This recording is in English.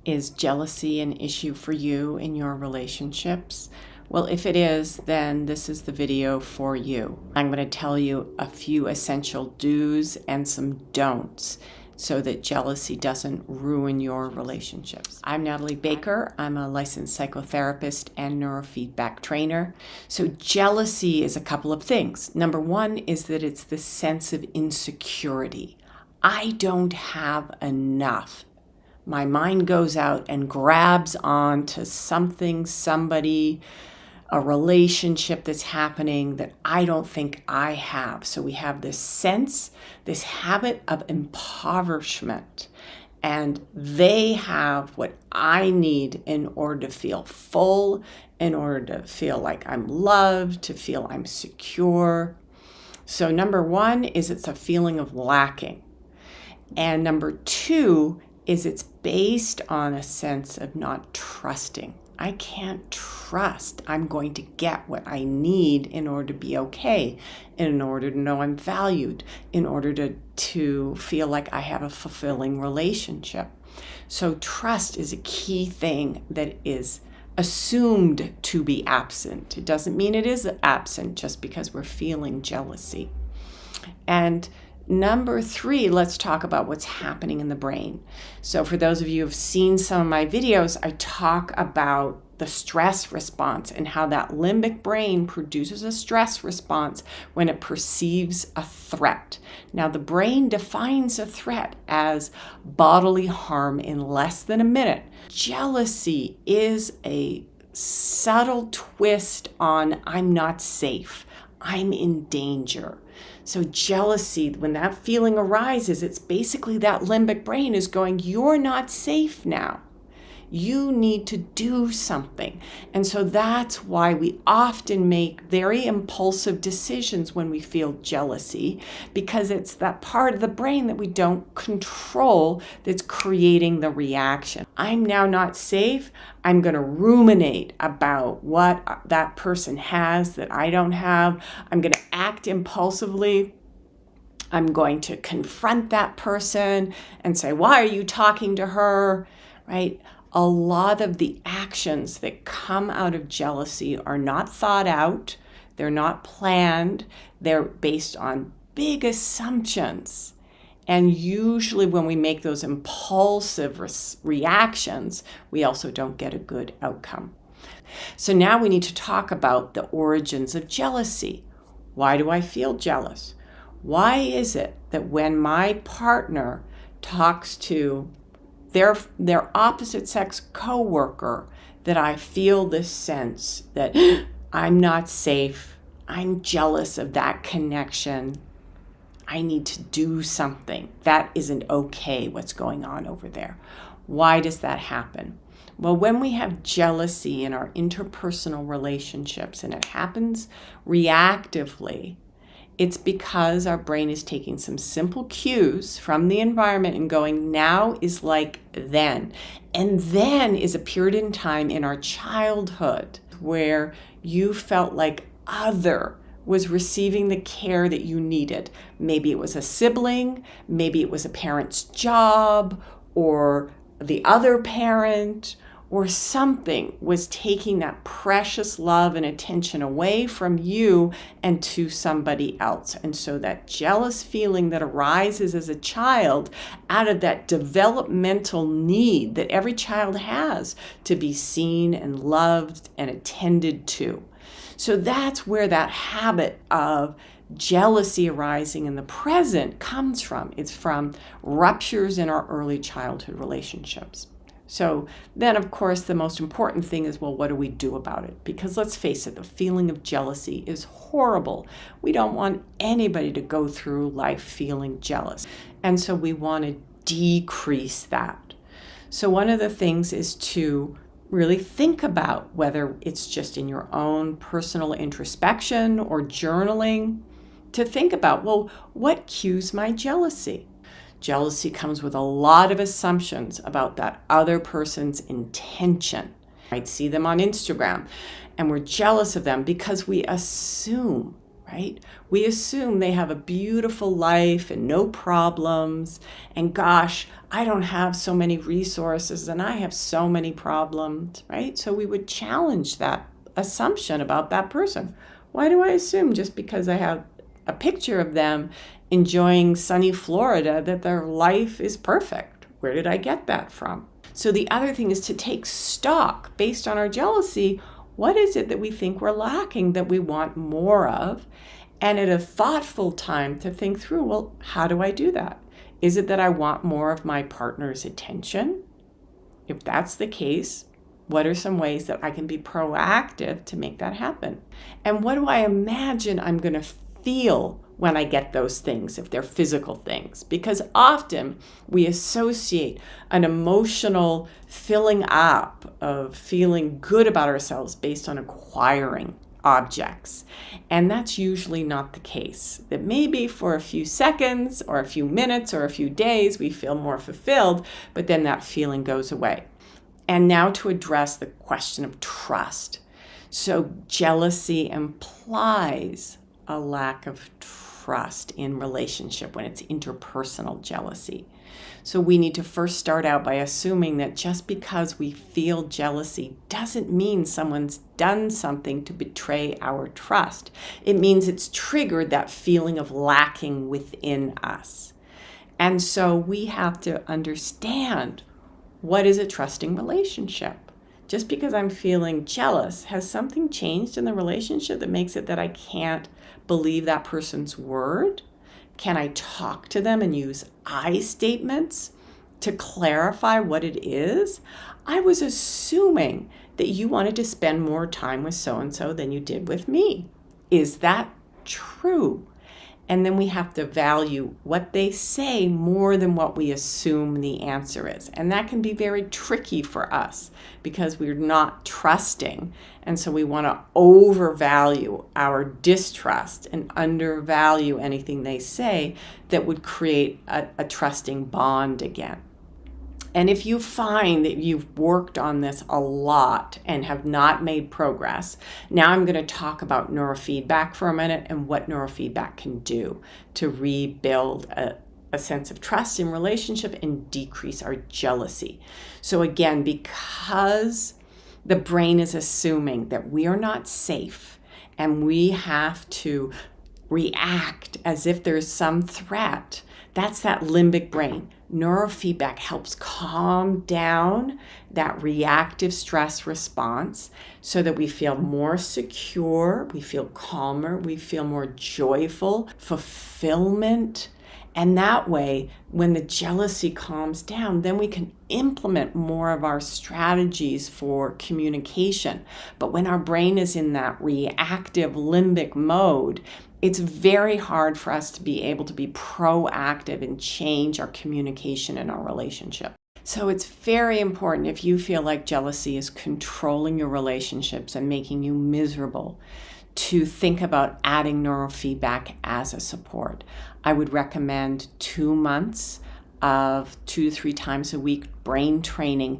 Is jealousy an issue for you in your relationships? Well, if it is, then this is the video for you. I'm going to tell you a few essential do's and some don'ts so that jealousy doesn't ruin your relationships. I'm Natalie Baker. I'm a licensed psychotherapist and neurofeedback trainer. So jealousy is a couple of things. Number one is that it's the sense of insecurity. I don't have enough. My mind goes out and grabs on to something, somebody, a relationship that's happening that I don't think I have. So we have this sense, this habit of impoverishment. And they have what I need in order to feel full, in order to feel like I'm loved, to feel I'm secure. So number one is it's a feeling of lacking. And number two is it's based on a sense of not trusting. I can't trust I'm going to get what I need in order to be okay, in order to know I'm valued, in order to feel like I have a fulfilling relationship. So trust is a key thing that is assumed to be absent. It doesn't mean it is absent just because we're feeling jealousy. And number three, let's talk about what's happening in the brain. So for those of you who have seen some of my videos, I talk about the stress response and how that limbic brain produces a stress response when it perceives a threat. Now, the brain defines a threat as bodily harm in less than a minute. Jealousy is a subtle twist on I'm not safe, I'm in danger. So jealousy, when that feeling arises, it's basically that limbic brain is going, you're not safe now. You need to do something. And so that's why we often make very impulsive decisions when we feel jealousy, because it's that part of the brain that we don't control that's creating the reaction. I'm now not safe. I'm going to ruminate about what that person has that I don't have. I'm going to act impulsively. I'm going to confront that person and say, why are you talking to her? Right? A lot of the actions that come out of jealousy are not thought out. They're not planned. They're based on big assumptions. And usually when we make those impulsive reactions, we also don't get a good outcome. So now we need to talk about the origins of jealousy. Why do I feel jealous? Why is it that when my partner talks to their opposite sex coworker that I feel this sense that I'm not safe, I'm jealous of that connection, I need to do something. That isn't okay, what's going on over there. Why does that happen? Well, when we have jealousy in our interpersonal relationships, and it happens reactively, it's because our brain is taking some simple cues from the environment and going, now is like then. And then is a period in time in our childhood where you felt like other was receiving the care that you needed. Maybe it was a sibling, maybe it was a parent's job, or the other parent, or something was taking that precious love and attention away from you and to somebody else. And so that jealous feeling that arises as a child out of that developmental need that every child has to be seen and loved and attended to. So that's where that habit of jealousy arising in the present comes from. It's from ruptures in our early childhood relationships. So then, of course, the most important thing is, well, what do we do about it? Because let's face it, the feeling of jealousy is horrible. We don't want anybody to go through life feeling jealous. And so we want to decrease that. So one of the things is to really think about whether it's just in your own personal introspection or journaling, to think about, well, what cues my jealousy? Jealousy comes with a lot of assumptions about that other person's intention. I might see them on Instagram and we're jealous of them because we assume, right? We assume they have a beautiful life and no problems, and gosh, I don't have so many resources and I have so many problems, right? So we would challenge that assumption about that person. Why do I assume just because I have a picture of them enjoying sunny Florida that their life is perfect? Where did I get that from? So the other thing is to take stock based on our jealousy. What is it that we think we're lacking that we want more of? And at a thoughtful time to think through, well, how do I do that? Is it that I want more of my partner's attention? If that's the case, what are some ways that I can be proactive to make that happen? And what do I imagine I'm going to feel when I get those things, if they're physical things? Because often we associate an emotional filling up of feeling good about ourselves based on acquiring objects. And that's usually not the case. That maybe for a few seconds or a few minutes or a few days, we feel more fulfilled, but then that feeling goes away. And now to address the question of trust. So jealousy implies a lack of trust in relationship when it's interpersonal jealousy. So we need to first start out by assuming that just because we feel jealousy doesn't mean someone's done something to betray our trust. It means it's triggered that feeling of lacking within us. And so we have to understand, what is a trusting relationship? Just because I'm feeling jealous, has something changed in the relationship that makes it that I can't believe that person's word? Can I talk to them and use I statements to clarify what it is? I was assuming that you wanted to spend more time with so-and-so than you did with me. Is that true? And then we have to value what they say more than what we assume the answer is. And that can be very tricky for us because we're not trusting. And so we want to overvalue our distrust and undervalue anything they say that would create a trusting bond again. And if you find that you've worked on this a lot and have not made progress, now I'm going to talk about neurofeedback for a minute and what neurofeedback can do to rebuild a sense of trust in relationship and decrease our jealousy. So again, because the brain is assuming that we are not safe and we have to react as if there's some threat, that's that limbic brain. Neurofeedback helps calm down that reactive stress response so that we feel more secure, we feel calmer, we feel more joyful, fulfillment. And that way, when the jealousy calms down, then we can implement more of our strategies for communication. But when our brain is in that reactive limbic mode, it's very hard for us to be able to be proactive and change our communication in our relationship. So it's very important, if you feel like jealousy is controlling your relationships and making you miserable, to think about adding neurofeedback as a support. I would recommend 2 months of 2 to 3 times a week brain training